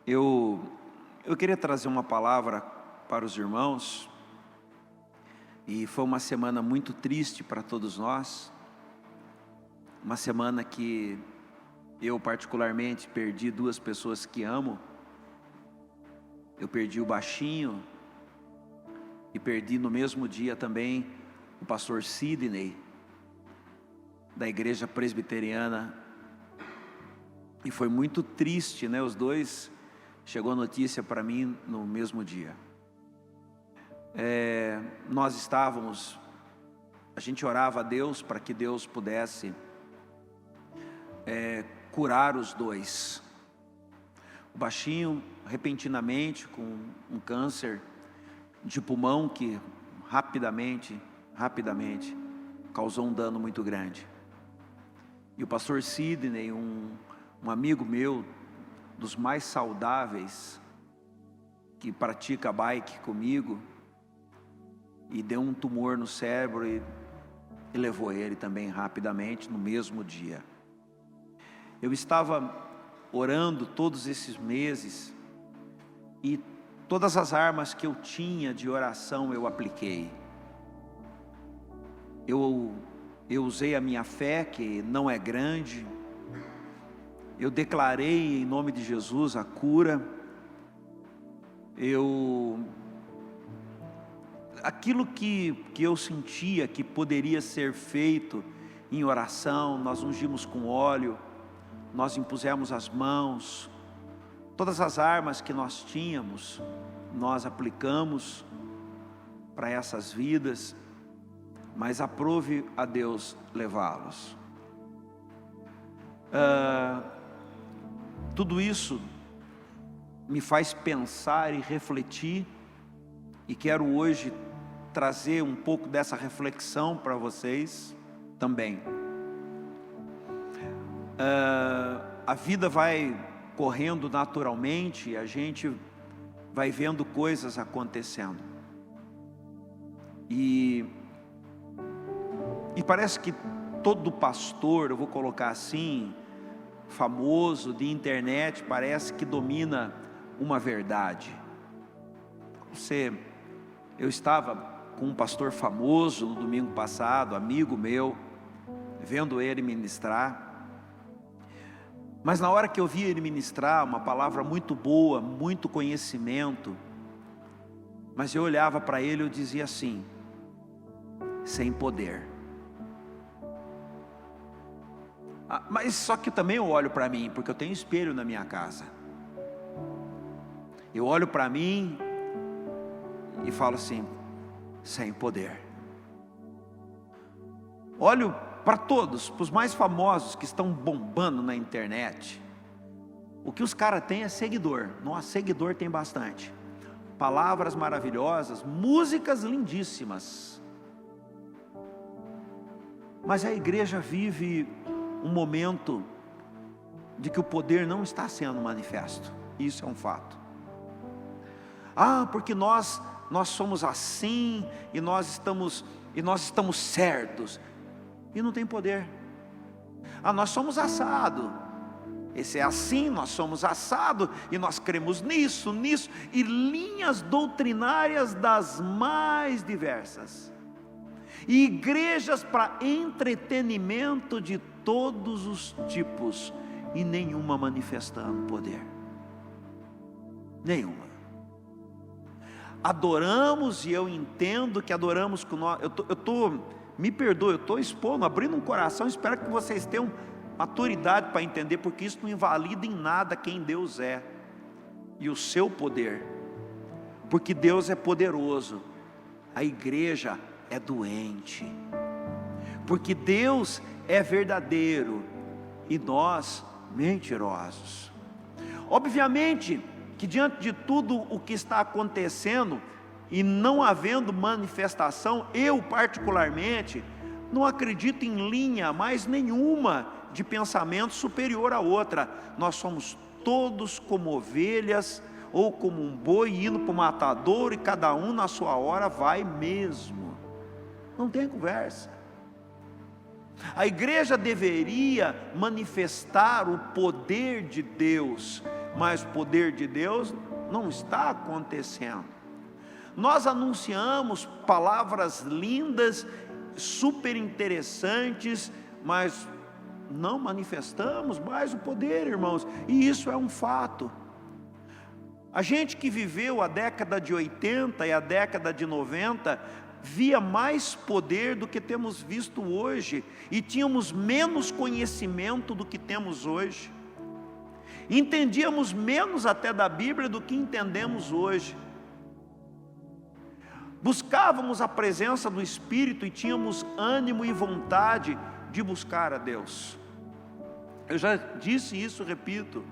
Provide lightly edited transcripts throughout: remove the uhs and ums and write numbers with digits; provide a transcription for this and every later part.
Eu queria trazer uma palavra para os irmãos, e foi uma semana muito triste para todos nós, uma semana que eu particularmente perdi duas pessoas que amo. Eu perdi o Baixinho e perdi no mesmo dia também o pastor Sidney, da igreja presbiteriana, e foi muito triste, né? Os dois, chegou a notícia para mim no mesmo dia. Nós estávamos, a gente orava a Deus para que Deus pudesse curar os dois. O Baixinho, repentinamente, com um câncer de pulmão que rapidamente causou um dano muito grande. E o pastor Sidney, um amigo meu, dos mais saudáveis, que pratica bike comigo, e deu um tumor no cérebro e levou ele também rapidamente no mesmo dia. Eu estava orando todos esses meses, e todas as armas que eu tinha de oração eu apliquei. Eu usei a minha fé, que não é grande. Eu declarei em nome de Jesus a cura. Aquilo que eu sentia que poderia ser feito em oração, nós ungimos com óleo, nós impusemos as mãos, todas as armas que nós tínhamos, nós aplicamos para essas vidas, mas aprove a Deus levá-los. Tudo isso me faz pensar e refletir, e quero hoje trazer um pouco dessa reflexão para vocês também. A vida vai correndo naturalmente, a gente vai vendo coisas acontecendo, e parece que todo pastor, eu vou colocar assim, famoso de internet, parece que domina uma verdade. Eu estava com um pastor famoso no domingo passado, amigo meu, vendo ele ministrar, mas na hora que eu vi ele ministrar, uma palavra muito boa, muito conhecimento, mas eu olhava para ele e eu dizia assim: sem poder. Mas só que também eu olho para mim, porque eu tenho espelho na minha casa. Eu olho para mim e falo assim: sem poder. Olho para todos, para os mais famosos que estão bombando na internet. O que os caras têm é seguidor. Nossa, seguidor tem bastante. Palavras maravilhosas, músicas lindíssimas. Mas a igreja vive um momento de que o poder não está sendo manifesto. Isso é um fato. Porque nós somos assim, e nós estamos certos, e não tem poder. Nós somos assado, esse é assim, nós somos assado, e nós cremos nisso, e linhas doutrinárias das mais diversas, e igrejas para entretenimento de todos os tipos, e nenhuma manifestando poder, nenhuma. Adoramos, e eu entendo que adoramos com nós. Me perdoe, eu estou expondo, abrindo um coração. Espero que vocês tenham maturidade para entender, porque isso não invalida em nada quem Deus é e o seu poder, porque Deus é poderoso, a igreja é doente, porque Deus é verdadeiro e nós mentirosos. Obviamente que diante de tudo o que está acontecendo e não havendo manifestação, eu particularmente não acredito em linha mais nenhuma de pensamento superior à outra. Nós somos todos como ovelhas ou como um boi indo para o matadouro, e cada um na sua hora vai mesmo. Não tem conversa. A igreja deveria manifestar o poder de Deus, mas o poder de Deus não está acontecendo. Nós anunciamos palavras lindas, super interessantes, mas não manifestamos mais o poder, irmãos, e isso é um fato. A gente que viveu a década de 80 e a década de 90, via mais poder do que temos visto hoje, e tínhamos menos conhecimento do que temos hoje, entendíamos menos até da Bíblia do que entendemos hoje, buscávamos a presença do Espírito e tínhamos ânimo e vontade de buscar a Deus. Eu já disse isso, repito,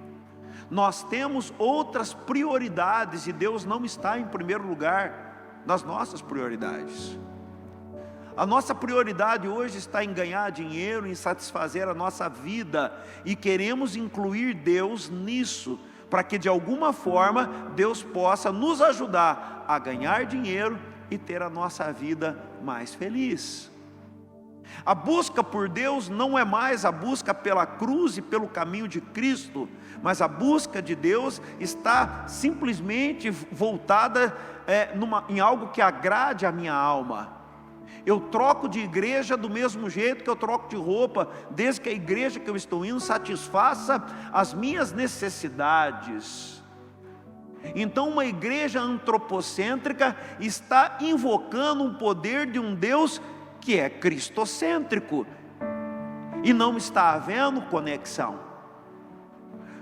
nós temos outras prioridades e Deus não está em primeiro lugar nas nossas prioridades. A nossa prioridade hoje está em ganhar dinheiro, em satisfazer a nossa vida, e queremos incluir Deus nisso, para que de alguma forma Deus possa nos ajudar a ganhar dinheiro e ter a nossa vida mais feliz. A busca por Deus não é mais a busca pela cruz e pelo caminho de Cristo, mas a busca de Deus está simplesmente voltada em algo que agrade a minha alma. Eu troco de igreja do mesmo jeito que eu troco de roupa, desde que a igreja que eu estou indo satisfaça as minhas necessidades. Então uma igreja antropocêntrica está invocando um poder de um Deus que é cristocêntrico, e não está havendo conexão.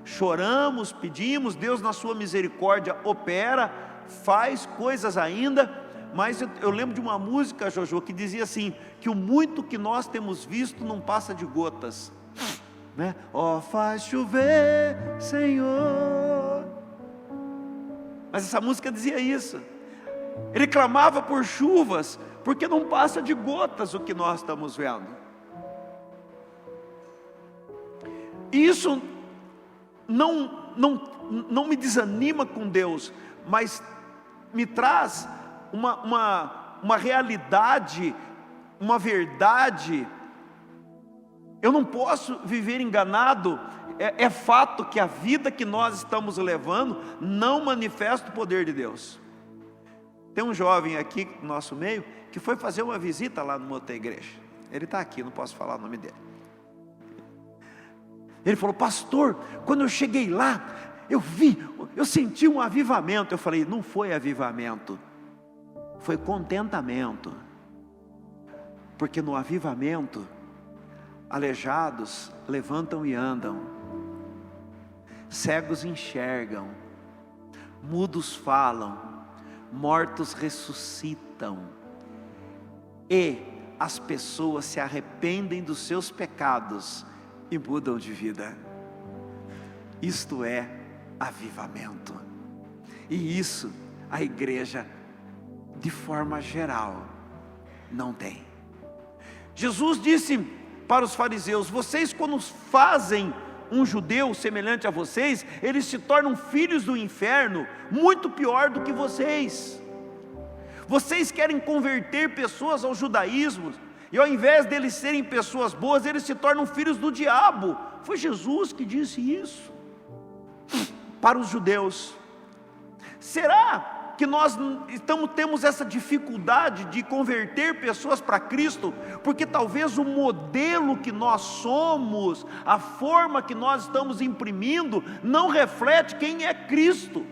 Choramos, pedimos, Deus na sua misericórdia opera, faz coisas ainda, mas eu lembro de uma música, Jojo, que dizia assim, que o muito que nós temos visto não passa de gotas, né? Ó, faz chover, Senhor. Mas essa música dizia isso. Ele clamava por chuvas, porque não passa de gotas o que nós estamos vendo. E isso não me desanima com Deus, mas me traz uma realidade, uma verdade. Eu não posso viver enganado. É fato que a vida que nós estamos levando não manifesta o poder de Deus. Tem um jovem aqui no nosso meio que foi fazer uma visita lá numa outra igreja. Ele está aqui, não posso falar o nome dele. Ele falou: pastor, quando eu cheguei lá, eu senti um avivamento. Eu falei: não foi avivamento, foi contentamento. Porque no avivamento, aleijados levantam e andam, cegos enxergam, mudos falam, mortos ressuscitam, e as pessoas se arrependem dos seus pecados e mudam de vida. Isto é avivamento, e isso a igreja, de forma geral, não tem. Jesus disse para os fariseus: vocês, quando fazem um judeu semelhante a vocês, eles se tornam filhos do inferno, muito pior do que vocês. Vocês querem converter pessoas ao judaísmo, e ao invés deles serem pessoas boas, eles se tornam filhos do diabo. Foi Jesus que disse isso para os judeus. Será que nós temos essa dificuldade de converter pessoas para Cristo, porque talvez o modelo que nós somos, a forma que nós estamos imprimindo, não reflete quem é Cristo,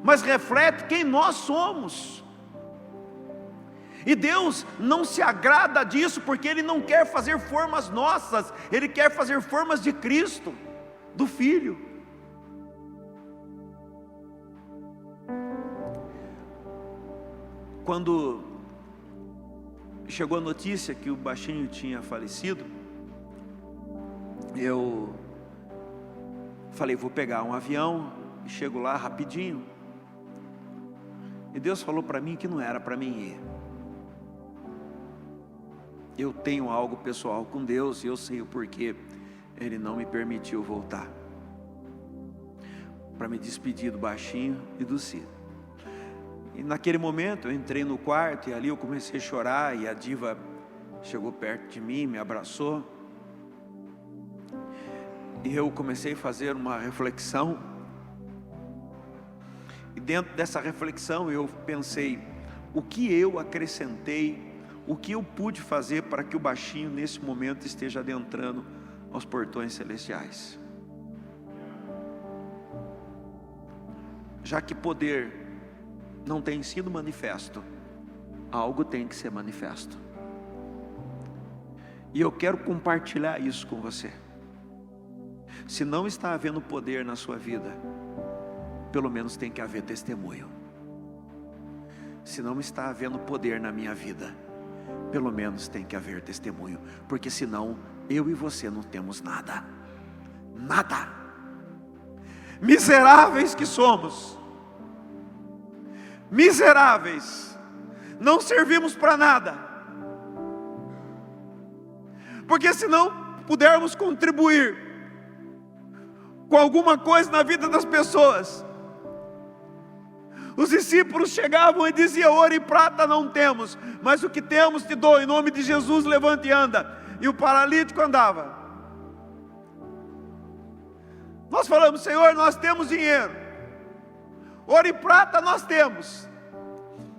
mas reflete quem nós somos? E Deus não se agrada disso, porque Ele não quer fazer formas nossas, Ele quer fazer formas de Cristo, do Filho. Quando chegou a notícia que o baixinho tinha falecido, eu falei: vou pegar um avião e chego lá rapidinho. E Deus falou para mim que não era para mim ir. Eu tenho algo pessoal com Deus e eu sei o porquê Ele não me permitiu voltar, para me despedir do baixinho e do Ciro. E naquele momento eu entrei no quarto e ali eu comecei a chorar, e a diva chegou perto de mim, me abraçou, e eu comecei a fazer uma reflexão dentro dessa reflexão eu pensei, o que eu acrescentei, o que eu pude fazer para que o baixinho nesse momento esteja adentrando aos portões celestiais. Já que poder não tem sido manifesto, algo tem que ser manifesto. E eu quero compartilhar isso com você. Se não está havendo poder na sua vida, pelo menos tem que haver testemunho. Se não está havendo poder na minha vida, pelo menos tem que haver testemunho, porque senão eu e você não temos nada. Nada. Miseráveis que somos. Miseráveis. Não servimos para nada. Porque se não pudermos contribuir com alguma coisa na vida das pessoas. Os discípulos chegavam e diziam, ouro e prata não temos, mas o que temos te dou, em nome de Jesus levante e anda. E o paralítico andava. Nós falamos, Senhor, nós temos dinheiro, ouro e prata nós temos,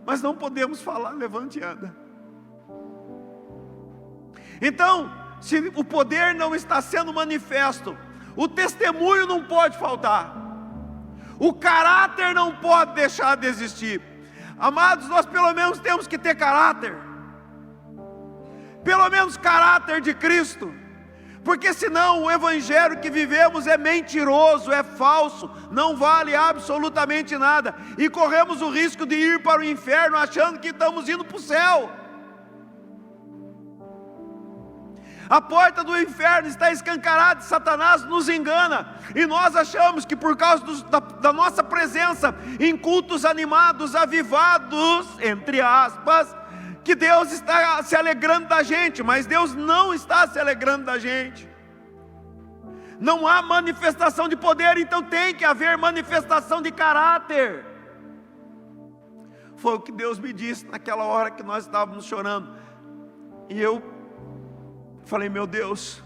mas não podemos falar, levante e anda. Então, se o poder não está sendo manifesto, o testemunho não pode faltar, o caráter não pode deixar de existir. Amados, nós pelo menos temos que ter caráter, pelo menos caráter de Cristo, porque senão o evangelho que vivemos é mentiroso, é falso, não vale absolutamente nada, e corremos o risco de ir para o inferno achando que estamos indo para o céu. A porta do inferno está escancarada e Satanás nos engana, e nós achamos que por causa da nossa presença em cultos animados, avivados, entre aspas, que Deus está se alegrando da gente, mas Deus não está se alegrando da gente. Não há manifestação de poder, então tem que haver manifestação de caráter. Foi o que Deus me disse naquela hora que nós estávamos chorando, e eu falei, meu Deus,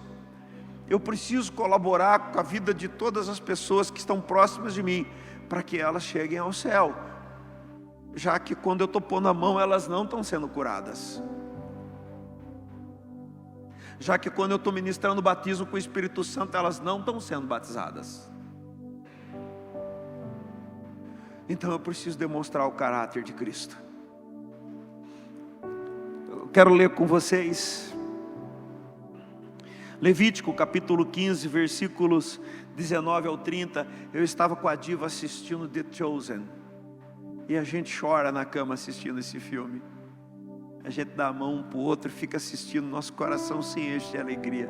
eu preciso colaborar com a vida de todas as pessoas que estão próximas de mim, para que elas cheguem ao céu, já que quando eu estou pondo a mão, elas não estão sendo curadas, já que quando eu estou ministrando o batismo com o Espírito Santo, elas não estão sendo batizadas. Então eu preciso demonstrar o caráter de Cristo. Eu quero ler com vocês Levítico capítulo 15, versículos 19 ao 30. Eu estava com a Diva assistindo The Chosen, e a gente chora na cama assistindo esse filme. A gente dá a mão um para o outro e fica assistindo, nosso coração se enche de alegria.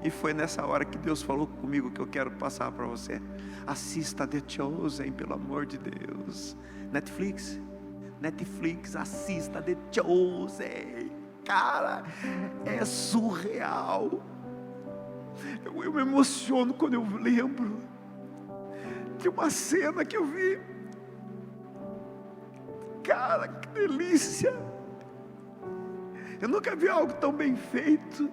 E foi nessa hora que Deus falou comigo, que eu quero passar para você. Assista The Chosen, pelo amor de Deus. Netflix, assista The Chosen. Cara, é surreal. Eu me emociono quando eu lembro de uma cena que eu vi. Cara, que delícia! Eu nunca vi algo tão bem feito,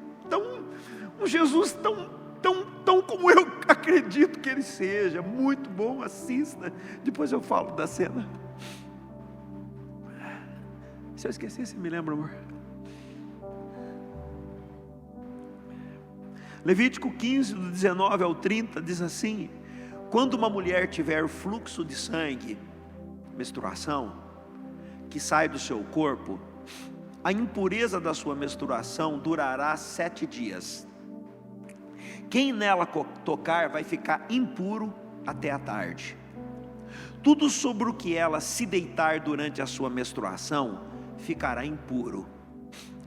um Jesus tão como eu acredito que Ele seja. Muito bom, assista. Depois eu falo da cena. Se eu esquecer, você me lembra, amor? Levítico 15, do 19 ao 30, diz assim: quando uma mulher tiver fluxo de sangue, menstruação, que sai do seu corpo, a impureza da sua menstruação durará 7 dias. Quem nela tocar vai ficar impuro até a tarde. Tudo sobre o que ela se deitar durante a sua menstruação ficará impuro,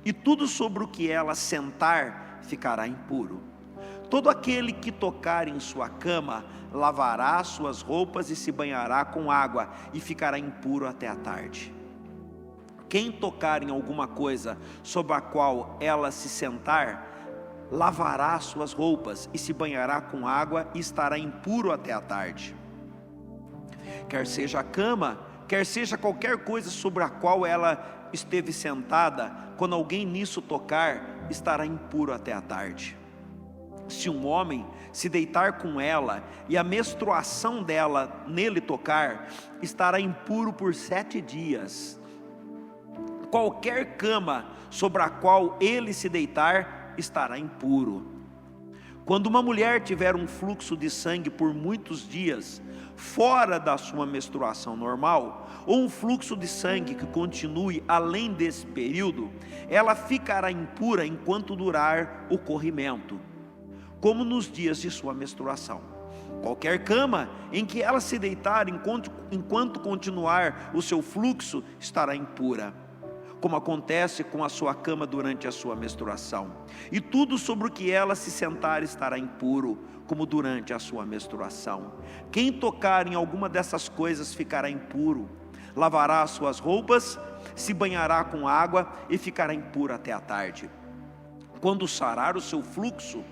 e tudo sobre o que ela sentar ficará impuro. Todo aquele que tocar em sua cama lavará suas roupas e se banhará com água, e ficará impuro até a tarde. Quem tocar em alguma coisa sobre a qual ela se sentar, lavará suas roupas e se banhará com água, e estará impuro até a tarde. Quer seja a cama, quer seja qualquer coisa sobre a qual ela esteve sentada, quando alguém nisso tocar, estará impuro até a tarde. Se um homem se deitar com ela e a menstruação dela nele tocar, estará impuro por 7 dias. Qualquer cama sobre a qual ele se deitar estará impuro. Quando uma mulher tiver um fluxo de sangue por muitos dias, fora da sua menstruação normal, ou um fluxo de sangue que continue além desse período, ela ficará impura enquanto durar o corrimento, como nos dias de sua menstruação. Qualquer cama em que ela se deitar enquanto continuar o seu fluxo estará impura, como acontece com a sua cama durante a sua menstruação. E tudo sobre o que ela se sentar estará impuro, como durante a sua menstruação. Quem tocar em alguma dessas coisas ficará impuro. Lavará as suas roupas, se banhará com água e ficará impuro até a tarde. Quando sarar o seu fluxo,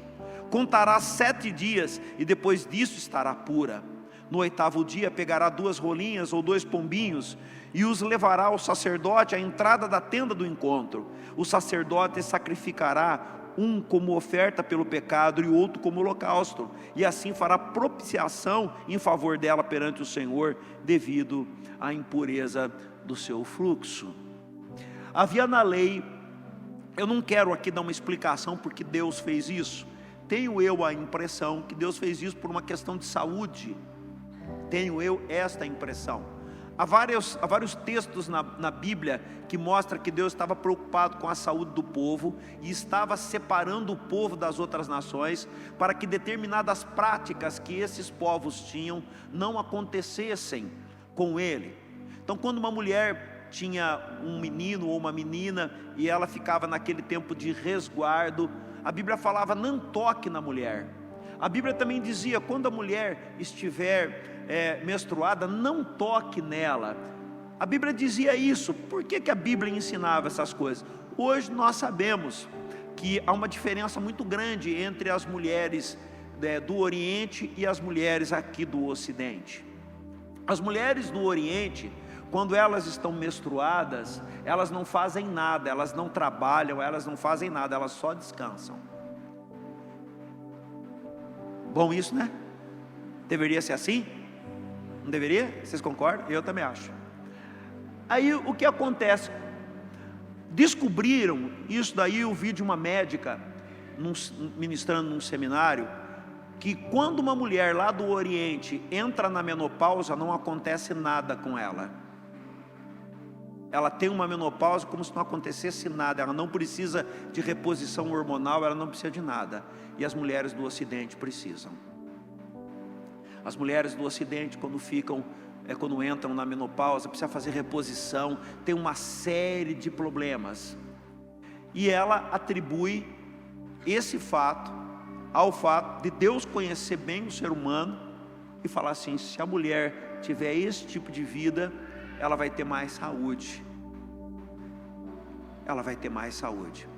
contará 7 dias e depois disso estará pura. No 8º dia pegará 2 rolinhas ou 2 pombinhos e os levará ao sacerdote à entrada da tenda do encontro. O sacerdote sacrificará um como oferta pelo pecado e outro como holocausto, e assim fará propiciação em favor dela perante o Senhor, devido à impureza do seu fluxo. Havia na lei, eu não quero aqui dar uma explicação porque Deus fez isso, tenho eu a impressão que Deus fez isso por uma questão de saúde, tenho eu esta impressão. Há vários textos na Bíblia que mostram que Deus estava preocupado com a saúde do povo e estava separando o povo das outras nações para que determinadas práticas que esses povos tinham não acontecessem com ele. Então, quando uma mulher tinha um menino ou uma menina e ela ficava naquele tempo de resguardo, a Bíblia falava: não toque na mulher. A Bíblia também dizia: quando a mulher estiver menstruada, não toque nela. A Bíblia dizia isso. Por que a Bíblia ensinava essas coisas? Hoje nós sabemos que há uma diferença muito grande entre as mulheres do Oriente e as mulheres aqui do Ocidente. As mulheres do Oriente, quando elas estão menstruadas, elas não fazem nada, elas não trabalham, elas não fazem nada, elas só descansam. Bom isso, né? Deveria ser assim? Não deveria? Vocês concordam? Eu também acho. Aí o que acontece? Descobriram isso daí, eu vi de uma médica ministrando num seminário, que quando uma mulher lá do Oriente entra na menopausa, não acontece nada com ela. Ela tem uma menopausa como se não acontecesse nada, ela não precisa de reposição hormonal, ela não precisa de nada. E as mulheres do Ocidente precisam. As mulheres do Ocidente, quando entram na menopausa, precisam fazer reposição, tem uma série de problemas. E ela atribui esse fato ao fato de Deus conhecer bem o ser humano e falar assim: se a mulher tiver esse tipo de vida, ela vai ter mais saúde. Ela vai ter mais saúde.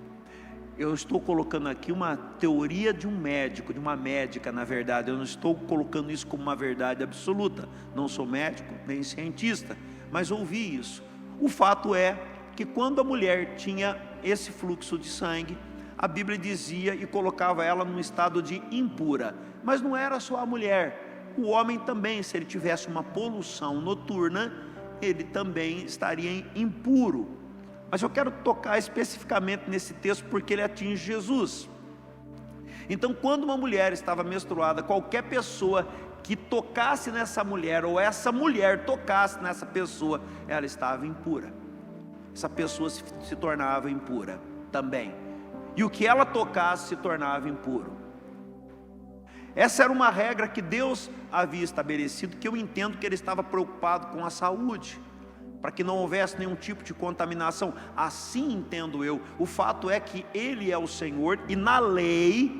Eu estou colocando aqui uma teoria de um médico, de uma médica, na verdade. Eu não estou colocando isso como uma verdade absoluta. Não sou médico, nem cientista, mas ouvi isso. O fato é que quando a mulher tinha esse fluxo de sangue, a Bíblia dizia e colocava ela num estado de impura. Mas não era só a mulher, o homem também, se ele tivesse uma poluição noturna, ele também estaria impuro. Mas eu quero tocar especificamente nesse texto porque ele atinge Jesus. Então, quando uma mulher estava menstruada, qualquer pessoa que tocasse nessa mulher, ou essa mulher tocasse nessa pessoa, ela estava impura. Essa pessoa se tornava impura também. E o que ela tocasse se tornava impuro. Essa era uma regra que Deus havia estabelecido, que eu entendo que ele estava preocupado com a saúde, para que não houvesse nenhum tipo de contaminação. Assim entendo eu. O fato é que ele é o Senhor, e na lei,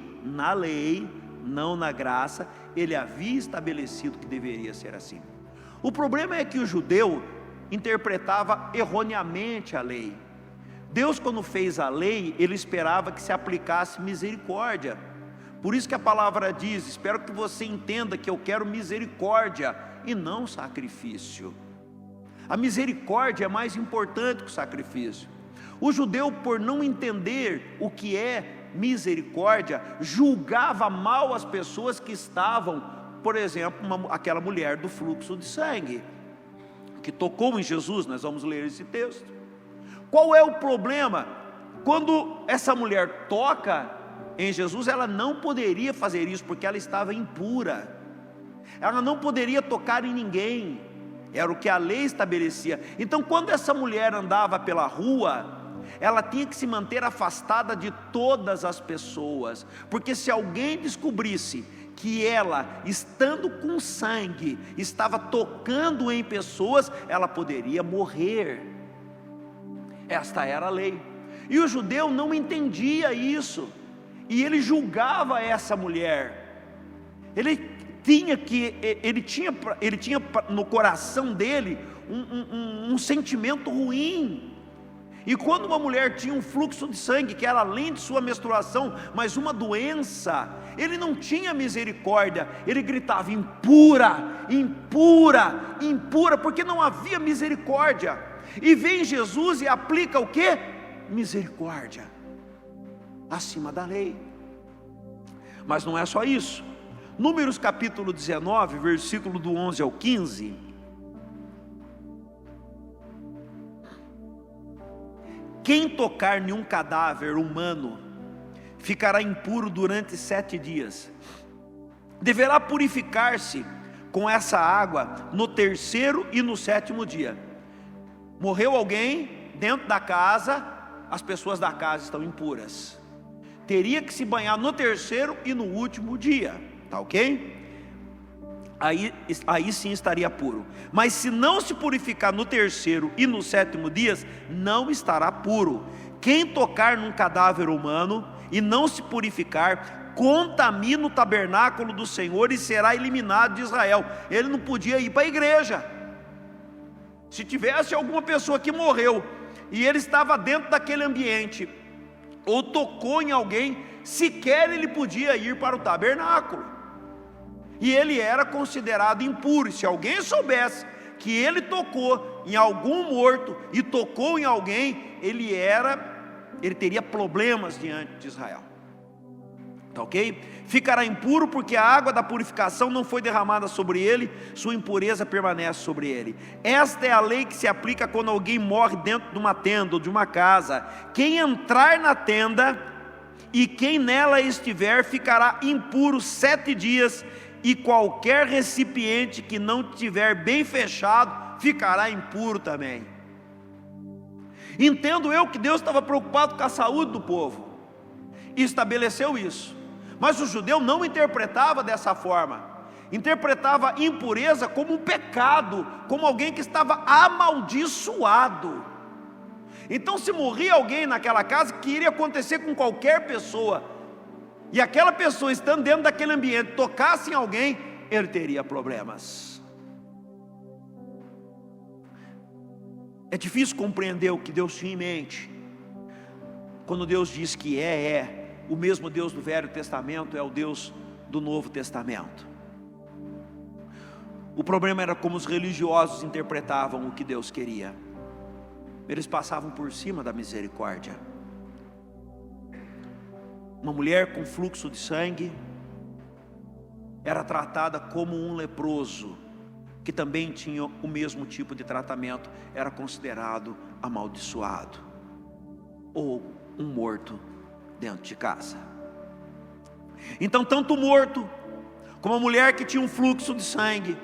não na graça, ele havia estabelecido que deveria ser assim. O problema é que o judeu interpretava erroneamente a lei. Deus, quando fez a lei, ele esperava que se aplicasse misericórdia. Por isso que a palavra diz: espero que você entenda que eu quero misericórdia e não sacrifício. A misericórdia é mais importante que o sacrifício. O judeu, por não entender o que é misericórdia, julgava mal as pessoas que estavam, por exemplo, aquela mulher do fluxo de sangue, que tocou em Jesus. Nós vamos ler esse texto. Qual é o problema? Quando essa mulher toca em Jesus, ela não poderia fazer isso, porque ela estava impura. Ela não poderia tocar em ninguém, era o que a lei estabelecia. Então, quando essa mulher andava pela rua, ela tinha que se manter afastada de todas as pessoas, porque se alguém descobrisse que ela, estando com sangue, estava tocando em pessoas, ela poderia morrer. Esta era a lei, e o judeu não entendia isso, e ele julgava essa mulher. Ele tinha no coração dele um sentimento ruim. E quando uma mulher tinha um fluxo de sangue, que era além de sua menstruação, mas uma doença, ele não tinha misericórdia, ele gritava: impura, impura, impura, porque não havia misericórdia. E vem Jesus e aplica o quê? Misericórdia, acima da lei. Mas não é só isso. Números capítulo 19, versículo do 11 ao 15. Quem tocar em um cadáver humano ficará impuro durante 7 dias. Deverá purificar-se com essa água no 3º e no 7º dia. Morreu alguém dentro da casa, as pessoas da casa estão impuras. Teria que se banhar no 3º e no último dia, tá ok? Aí sim estaria puro. Mas se não se purificar no 3º e no 7º dias, não estará puro. Quem tocar num cadáver humano e não se purificar, contamina o tabernáculo do Senhor e será eliminado de Israel. Ele não podia ir para a igreja. Se tivesse alguma pessoa que morreu e ele estava dentro daquele ambiente, ou tocou em alguém, sequer ele podia ir para o tabernáculo. E ele era considerado impuro. E se alguém soubesse que ele tocou em algum morto e tocou em alguém, ele teria problemas diante de Israel. Tá ok? Ficará impuro porque a água da purificação não foi derramada sobre ele, sua impureza permanece sobre ele. Esta é a lei que se aplica quando alguém morre dentro de uma tenda ou de uma casa. Quem entrar na tenda e quem nela estiver ficará impuro 7 dias, e qualquer recipiente que não estiver bem fechado ficará impuro também. Entendo eu que Deus estava preocupado com a saúde do povo e estabeleceu isso, mas o judeu não interpretava dessa forma. Interpretava impureza como um pecado, como alguém que estava amaldiçoado. Então, se morria alguém naquela casa, que iria acontecer com qualquer pessoa, e aquela pessoa estando dentro daquele ambiente, tocasse em alguém, ele teria problemas. É difícil compreender o que Deus tinha em mente, quando Deus diz que o mesmo Deus do Velho Testamento é o Deus do Novo Testamento. O problema era como os religiosos interpretavam o que Deus queria. Eles passavam por cima da misericórdia. Uma mulher com fluxo de sangue era tratada como um leproso, que também tinha o mesmo tipo de tratamento, era considerado amaldiçoado, ou um morto dentro de casa. Então, tanto o morto, como a mulher que tinha um fluxo de sangue,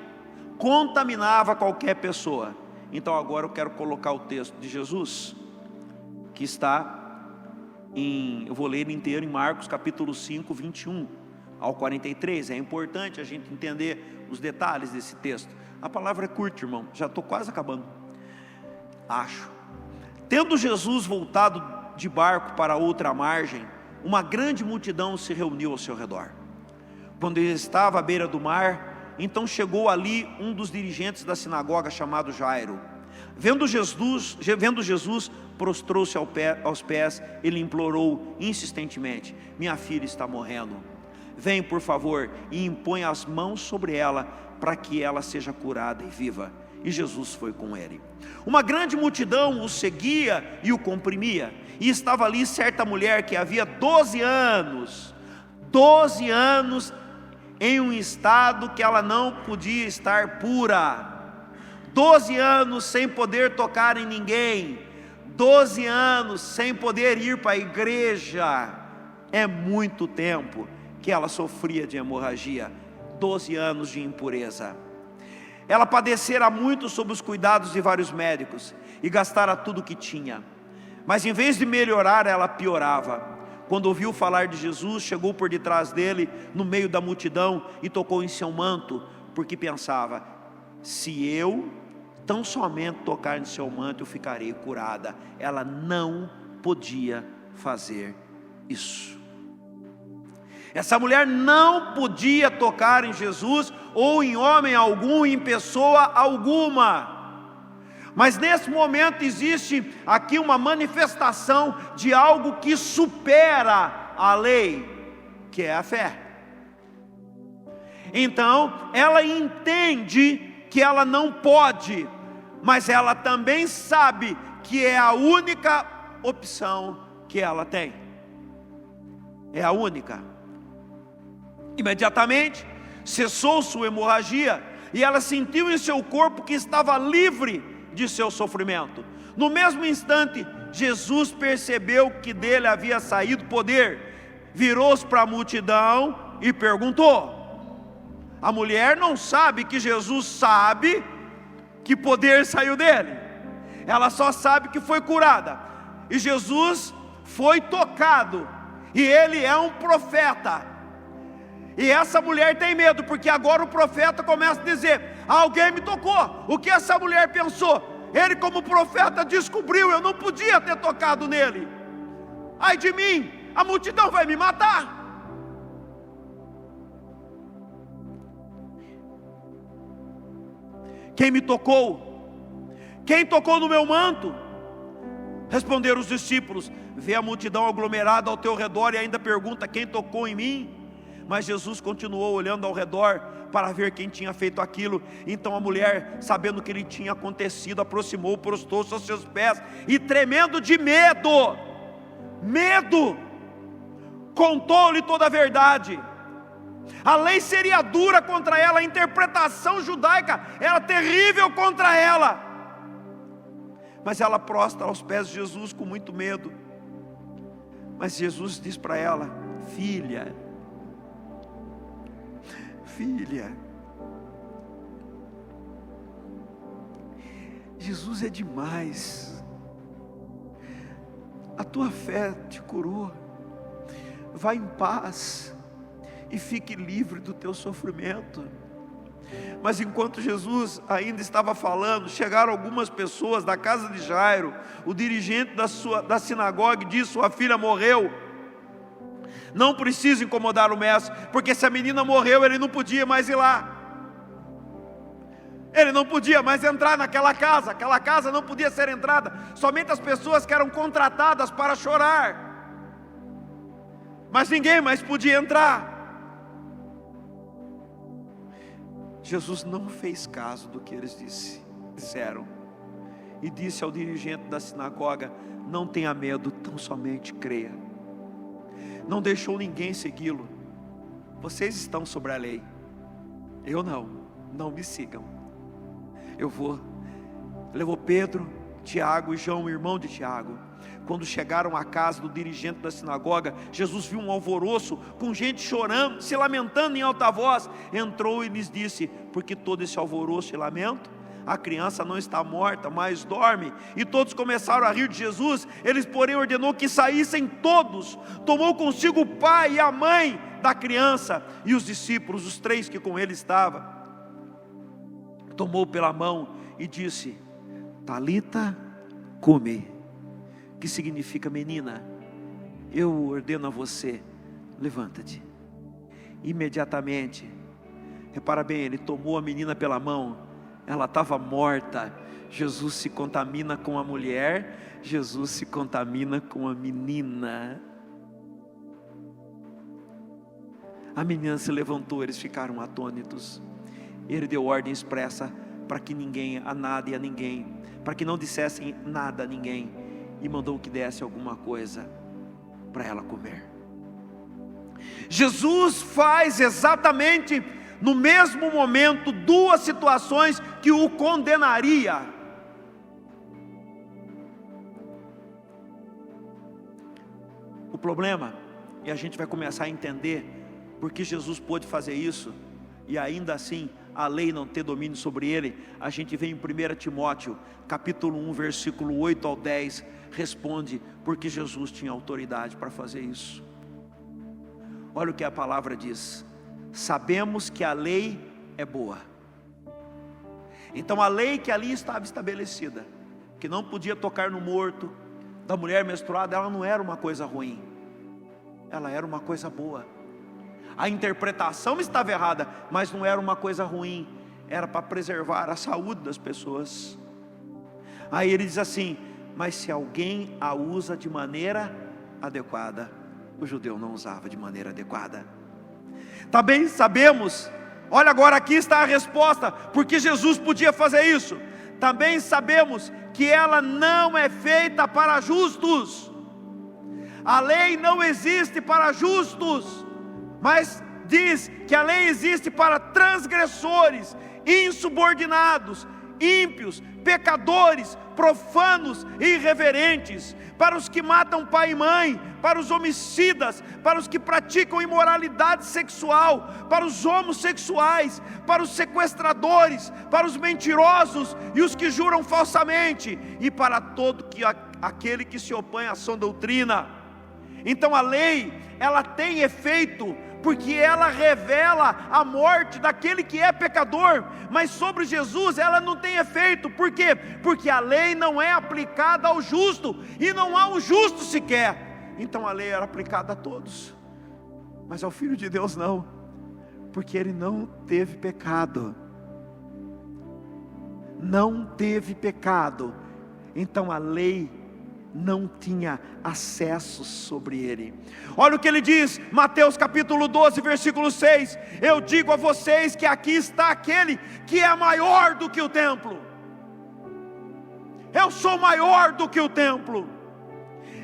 contaminava qualquer pessoa. Então agora eu quero colocar o texto de Jesus, que está eu vou ler inteiro em Marcos capítulo 5, 21 ao 43, é importante a gente entender os detalhes desse texto. A palavra é curta, irmão, já estou quase acabando, acho. Tendo Jesus voltado de barco para outra margem, uma grande multidão se reuniu ao seu redor. Quando ele estava à beira do mar, então chegou ali um dos dirigentes da sinagoga, chamado Jairo. Vendo Jesus, prostrou-se aos pés, ele implorou insistentemente: minha filha está morrendo, vem por favor e impõe as mãos sobre ela, para que ela seja curada e viva. e Jesus foi com ele. Uma grande multidão o seguia e o comprimia, e estava ali certa mulher que havia 12 anos em um estado que ela não podia estar pura, 12 anos sem poder tocar em ninguém, 12 anos sem poder ir para a igreja. É muito tempo que ela sofria de hemorragia, 12 anos de impureza. Ela padecera muito sob os cuidados de vários médicos e gastara tudo o que tinha, mas em vez de melhorar, ela piorava. Quando ouviu falar de Jesus, chegou por detrás dele, no meio da multidão, e tocou em seu manto, porque pensava: se eu tão somente tocar em seu manto, eu ficarei curada. Ela não podia fazer isso. Essa mulher não podia tocar em Jesus, ou em homem algum, em pessoa alguma. Mas nesse momento existe aqui uma manifestação de algo que supera a lei, que é a fé. Então, ela entende que ela não pode, mas ela também sabe que é a única opção que ela tem. É a única. Imediatamente cessou sua hemorragia e ela sentiu em seu corpo que estava livre de seu sofrimento. No mesmo instante, Jesus percebeu que dele havia saído poder, virou-se para a multidão e perguntou. A mulher não sabe que Jesus sabe que poder saiu dele, ela só sabe que foi curada, e Jesus foi tocado, e ele é um profeta. E essa mulher tem medo, porque agora o profeta começa a dizer: alguém me tocou. O que essa mulher pensou? Ele, como profeta, descobriu: eu não podia ter tocado nele. Ai de mim, a multidão vai me matar. Quem me tocou? Quem tocou no meu manto? Responderam os discípulos. Vê a multidão aglomerada ao teu redor e ainda pergunta: quem tocou em mim? Mas Jesus continuou olhando ao redor para ver quem tinha feito aquilo. Então a mulher, sabendo o que lhe tinha acontecido, aproximou, prostou-se aos seus pés e, tremendo de medo, contou-lhe toda a verdade. A lei seria dura contra ela, a interpretação judaica era terrível contra ela, mas ela prostra aos pés de Jesus com muito medo. Mas Jesus diz para ela: filha, Jesus é demais, a tua fé te curou, vá em paz e fique livre do teu sofrimento. Mas enquanto Jesus ainda estava falando, chegaram algumas pessoas da casa de Jairo, o dirigente da sinagoga, e disse: sua filha morreu, não precisa incomodar o mestre, porque se a menina morreu, ele não podia mais ir lá, ele não podia mais entrar naquela casa, aquela casa não podia ser entrada, somente as pessoas que eram contratadas para chorar, mas ninguém mais podia entrar. Jesus não fez caso do que eles disseram, e disse ao dirigente da sinagoga: não tenha medo, tão somente creia. Não deixou ninguém segui-lo. Vocês estão sobre a lei, eu não me sigam. Eu vou. Levou Pedro, Tiago e João, irmão de Tiago. Quando chegaram à casa do dirigente da sinagoga, Jesus viu um alvoroço, com gente chorando, se lamentando em alta voz. Entrou e lhes disse: por que todo esse alvoroço e lamento? A criança não está morta, mas dorme. E todos começaram a rir de Jesus. Eles, porém, ordenou que saíssem todos. Tomou consigo o pai e a mãe da criança e os discípulos, os 3 que com ele estavam. Tomou pela mão e disse: Talita cumi, que significa: menina, eu ordeno a você, levanta-te. Imediatamente, repara bem, ele tomou a menina pela mão. Ela estava morta. Jesus se contamina com a mulher, Jesus se contamina com a menina. A menina se levantou, eles ficaram atônitos. Ele deu ordem expressa para que ninguém, a nada e a ninguém, para que não dissessem nada a ninguém, e mandou que desse alguma coisa para ela comer. Jesus faz exatamente no mesmo momento duas situações que o condenaria. O problema, e a gente vai começar a entender porque Jesus pôde fazer isso, e ainda assim a lei não ter domínio sobre ele. A gente vê em 1 Timóteo, capítulo 1, versículo 8 ao 10, responde porque Jesus tinha autoridade para fazer isso. Olha o que a palavra diz: sabemos que a lei é boa. Então a lei que ali estava estabelecida, que não podia tocar no morto, da mulher menstruada, ela não era uma coisa ruim, ela era uma coisa boa. A interpretação estava errada, mas não era uma coisa ruim, era para preservar a saúde das pessoas. Aí ele diz assim: mas se alguém a usa de maneira adequada, o judeu não usava de maneira adequada. Também sabemos, olha agora aqui está a resposta, porque Jesus podia fazer isso. Também sabemos que ela não é feita para justos. A lei não existe para justos, mas diz que a lei existe para transgressores, insubordinados, ímpios, pecadores, profanos e irreverentes, para os que matam pai e mãe, para os homicidas, para os que praticam imoralidade sexual, para os homossexuais, para os sequestradores, para os mentirosos e os que juram falsamente, e para todo aquele que se opõe à sã doutrina. Então a lei, ela tem efeito, porque ela revela a morte daquele que é pecador, mas sobre Jesus ela não tem efeito. Por quê? Porque a lei não é aplicada ao justo, e não há um justo sequer. Então a lei era aplicada a todos, mas ao Filho de Deus não, porque ele não teve pecado, não teve pecado, então a lei não tinha acesso sobre ele. Olha o que ele diz, Mateus capítulo 12, versículo 6: eu digo a vocês que aqui está aquele que é maior do que o templo. Eu sou maior do que o templo.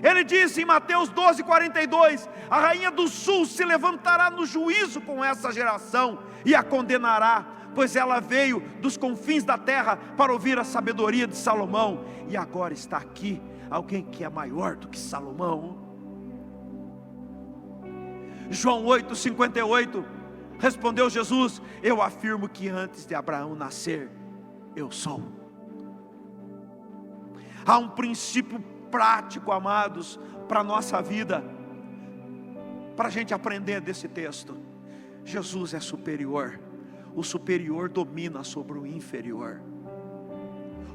Ele disse em Mateus 12, 42: a rainha do sul se levantará no juízo com essa geração e a condenará, pois ela veio dos confins da terra para ouvir a sabedoria de Salomão, e agora está aqui alguém que é maior do que Salomão. João 8:58, respondeu Jesus: eu afirmo que antes de Abraão nascer, eu sou. Há um princípio prático, amados, para a nossa vida, para a gente aprender desse texto. Jesus é superior, o superior domina sobre o inferior,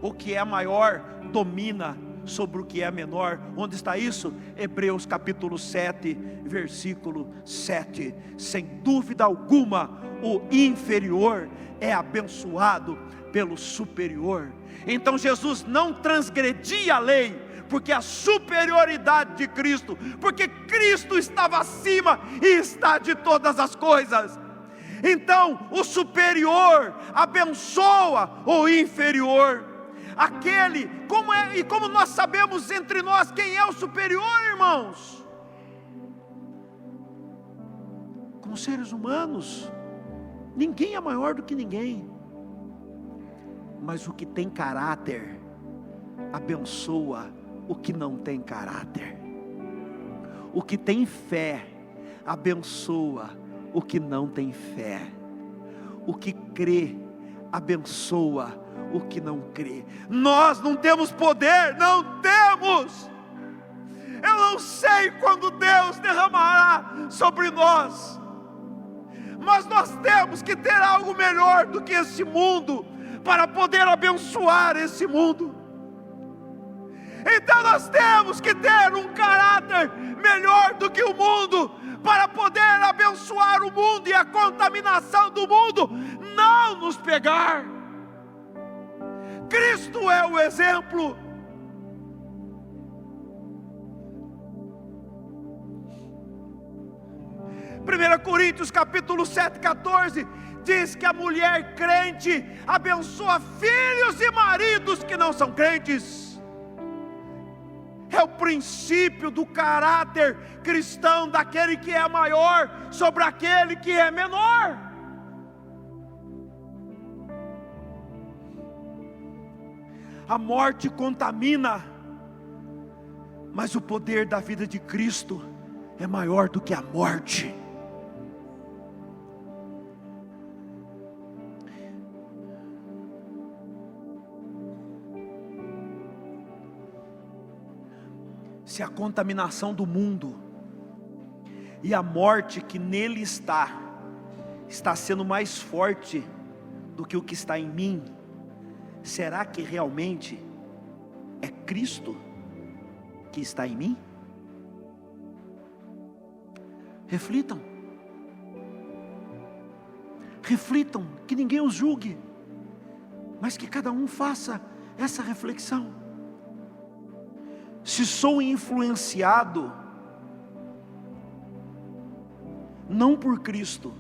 o que é maior domina sobre o que é menor. Onde está isso? Hebreus capítulo 7, versículo 7. Sem dúvida alguma, o inferior é abençoado pelo superior. Então Jesus não transgredia a lei, porque a superioridade de Cristo, porque Cristo estava acima e está de todas as coisas. Então o superior abençoa o inferior. Aquele, como nós sabemos entre nós quem é o superior, irmãos? Como seres humanos, ninguém é maior do que ninguém, mas o que tem caráter abençoa o que não tem caráter. O que tem fé abençoa o que não tem fé. O que crê abençoa o que não crê. Nós não temos poder, não temos. Eu não sei quando Deus derramará sobre nós, mas nós temos que ter algo melhor do que esse mundo, para poder abençoar esse mundo. Então nós temos que ter um caráter melhor do que o mundo, para poder abençoar o mundo e a contaminação do mundo não nos pegar. Cristo é o exemplo. 1 Coríntios capítulo 7, 14, diz que a mulher crente abençoa filhos e maridos que não são crentes. É o princípio do caráter cristão, daquele que é maior sobre aquele que é menor. A morte contamina, mas o poder da vida de Cristo é maior do que a morte. Se a contaminação do mundo e a morte que nele está sendo mais forte do que o que está em mim, será que realmente é Cristo que está em mim? Reflitam, que ninguém os julgue, mas que cada um faça essa reflexão. Se sou influenciado não por Cristo,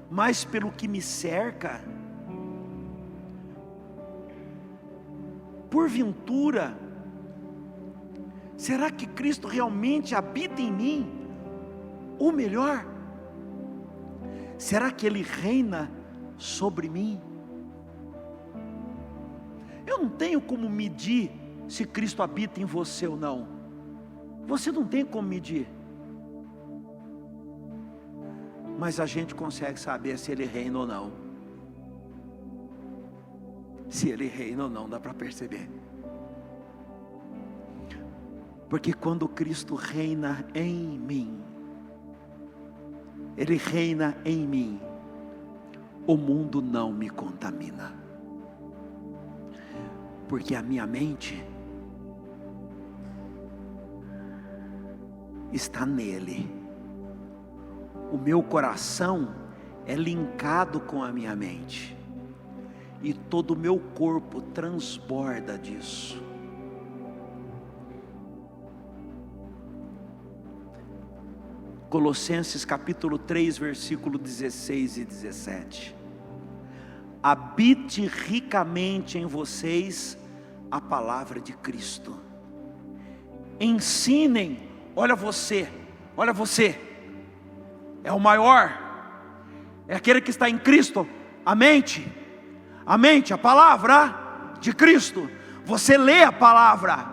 mas pelo que me cerca, porventura, será que Cristo realmente habita em mim? Ou melhor, será que Ele reina sobre mim? Eu não tenho como medir se Cristo habita em você ou não. Você não tem como medir. Mas a gente consegue saber se Ele reina ou não. Se Ele reina ou não, dá para perceber. Porque quando Cristo reina em mim, Ele reina em mim, o mundo não me contamina. Porque a minha mente está nele. O meu coração é linkado com a minha mente, e todo o meu corpo transborda disso. Colossenses capítulo 3, versículo 16 e 17. Habite ricamente em vocês a palavra de Cristo. Ensinem, olha você, é o maior, é aquele que está em Cristo, a mente, a palavra de Cristo. Você lê a palavra,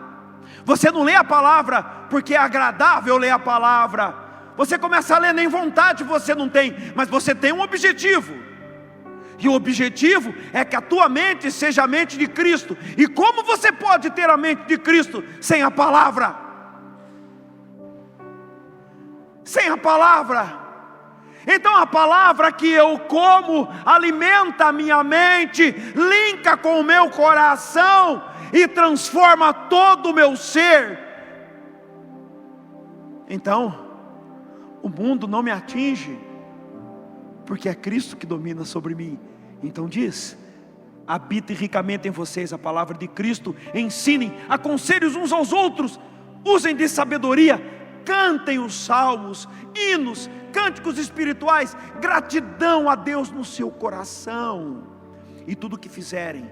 você não lê a palavra porque é agradável ler a palavra. Você começa a ler, nem vontade você não tem, mas você tem um objetivo, e o objetivo é que a tua mente seja a mente de Cristo. E como você pode ter a mente de Cristo sem a palavra? Sem a palavra. Então a palavra que eu como alimenta a minha mente, linka com o meu coração e transforma todo o meu ser. Então o mundo não me atinge, porque é Cristo que domina sobre mim. Então diz: habite ricamente em vocês a palavra de Cristo, ensinem, aconselhem uns aos outros, usem de sabedoria, cantem os salmos, hinos, cânticos espirituais, gratidão a Deus no seu coração. E tudo o que fizerem,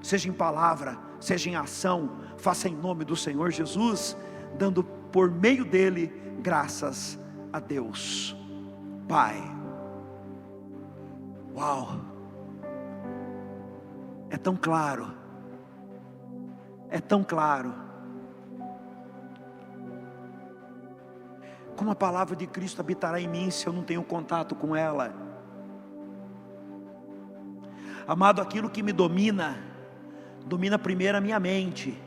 seja em palavra, seja em ação, faça em nome do Senhor Jesus, dando por meio dele graças a Deus Pai. Uau! É tão claro, como a palavra de Cristo habitará em mim se eu não tenho contato com ela? Amado, aquilo que me domina primeiro a minha mente,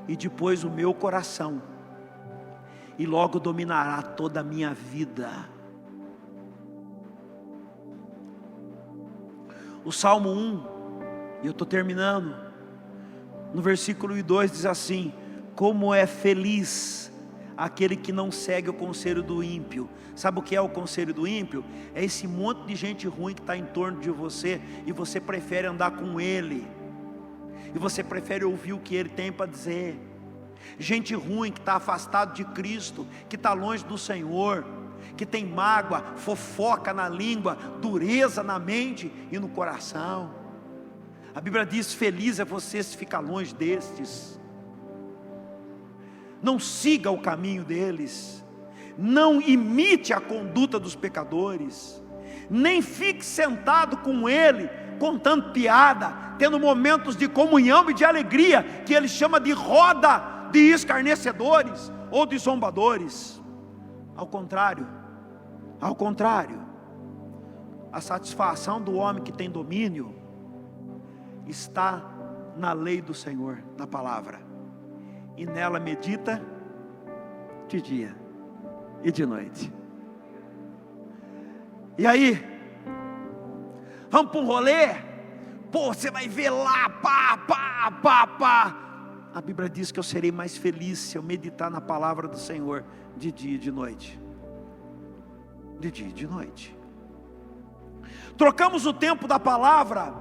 e depois o meu coração, e logo dominará toda a minha vida. O Salmo 1, e eu estou terminando, no versículo 2 diz assim: como é feliz aquele que não segue o conselho do ímpio. Sabe o que é o conselho do ímpio? É esse monte de gente ruim que está em torno de você, e você prefere andar com ele, e você prefere ouvir o que ele tem para dizer. Gente ruim que está afastado de Cristo, que está longe do Senhor. que tem mágoa, fofoca na língua, dureza na mente e no coração. A Bíblia diz: feliz é você se ficar longe destes. Não siga o caminho deles, não imite a conduta dos pecadores, nem fique sentado com ele, contando piada, tendo momentos de comunhão e de alegria, que ele chama de roda de escarnecedores ou de zombadores. Ao contrário, a satisfação do homem que tem domínio está na lei do Senhor, na palavra, e nela medita de dia e de noite. E aí, vamos para um rolê? Pô, você vai ver lá, pá. A Bíblia diz que eu serei mais feliz se eu meditar na palavra do Senhor de dia e de noite. De dia e de noite. Trocamos o tempo da palavra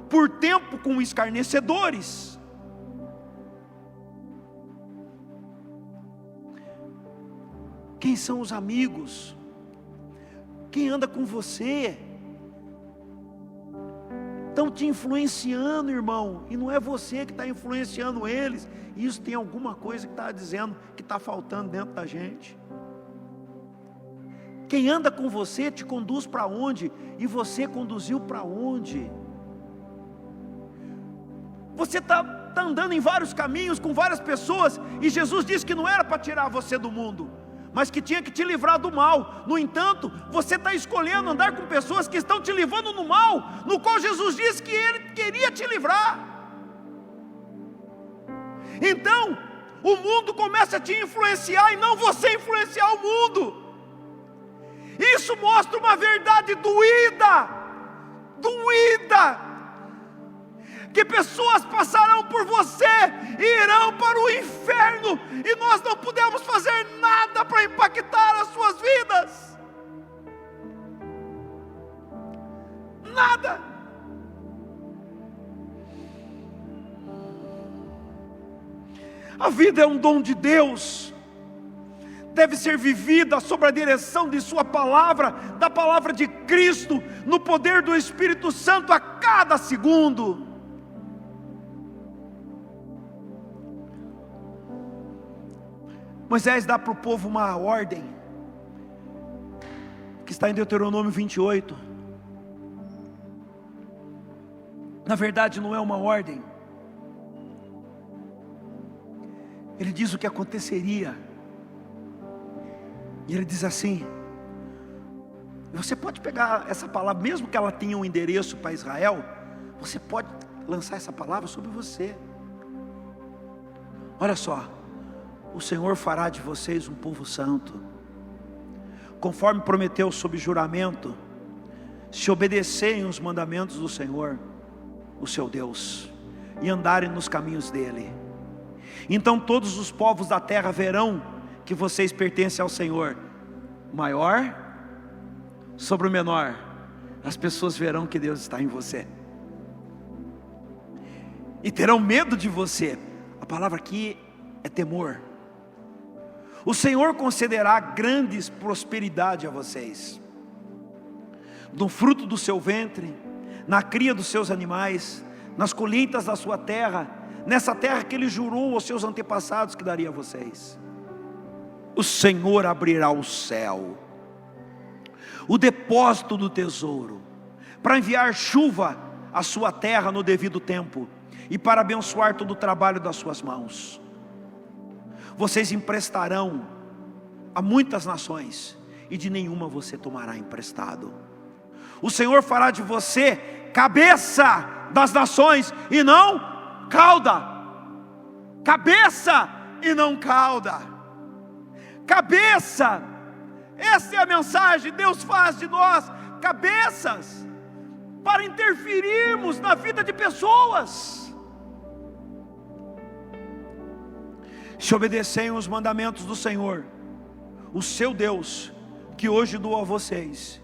por tempo com escarnecedores. Quem são os amigos? Quem anda com você? Estão te influenciando, irmão, e não é você que está influenciando eles. Isso tem alguma coisa que está dizendo que está faltando dentro da gente. Quem anda com você te conduz para onde? E você conduziu para onde? Você está andando em vários caminhos com várias pessoas, e Jesus disse que não era para tirar você do mundo, mas que tinha que te livrar do mal. No entanto, você está escolhendo andar com pessoas que estão te levando no mal, no qual Jesus disse que Ele queria te livrar. Então, o mundo começa a te influenciar e não você influenciar o mundo. Isso mostra uma verdade doída, que pessoas passarão por você e irão para o inferno, e nós não podemos fazer nada para impactar as suas vidas. Nada. A vida é um dom de Deus, deve ser vivida sob a direção de sua palavra, da palavra de Cristo, no poder do Espírito Santo a cada segundo. Moisés dá para o povo uma ordem, que está em Deuteronômio 28. Na verdade não é uma ordem, ele diz o que aconteceria. E ele diz assim: você pode pegar essa palavra, mesmo que ela tenha um endereço para Israel, você pode lançar essa palavra sobre você. Olha só, o Senhor fará de vocês um povo santo, conforme prometeu sob juramento, se obedecerem os mandamentos do Senhor, o seu Deus, e andarem nos caminhos dele. Então todos os povos da terra verão que vocês pertencem ao Senhor. O maior sobre o menor, as pessoas verão que Deus está em você, e terão medo de você. A palavra aqui é temor. O Senhor concederá grandes prosperidade a vocês, no fruto do seu ventre, na cria dos seus animais, nas colheitas da sua terra, nessa terra que Ele jurou aos seus antepassados que daria a vocês. O Senhor abrirá o céu, o depósito do tesouro, para enviar chuva à sua terra no devido tempo, e para abençoar todo o trabalho das suas mãos. Vocês emprestarão a muitas nações, e de nenhuma você tomará emprestado. O Senhor fará de você cabeça das nações e não cauda. Cabeça e não cauda. Cabeça, essa é a mensagem. Deus faz de nós cabeças para interferirmos na vida de pessoas. Se obedecerem os mandamentos do Senhor, o seu Deus, que hoje dou a vocês,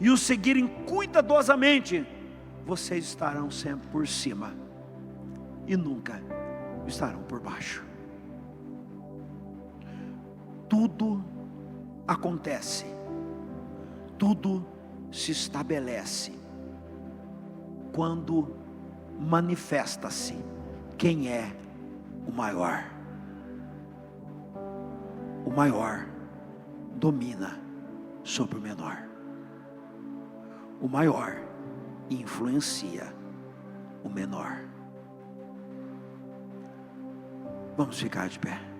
e os seguirem cuidadosamente, vocês estarão sempre por cima e nunca estarão por baixo. Tudo acontece Tudo se estabelece quando manifesta-se quem é o maior. O maior domina sobre o menor. O maior influencia o menor. Vamos ficar de pé.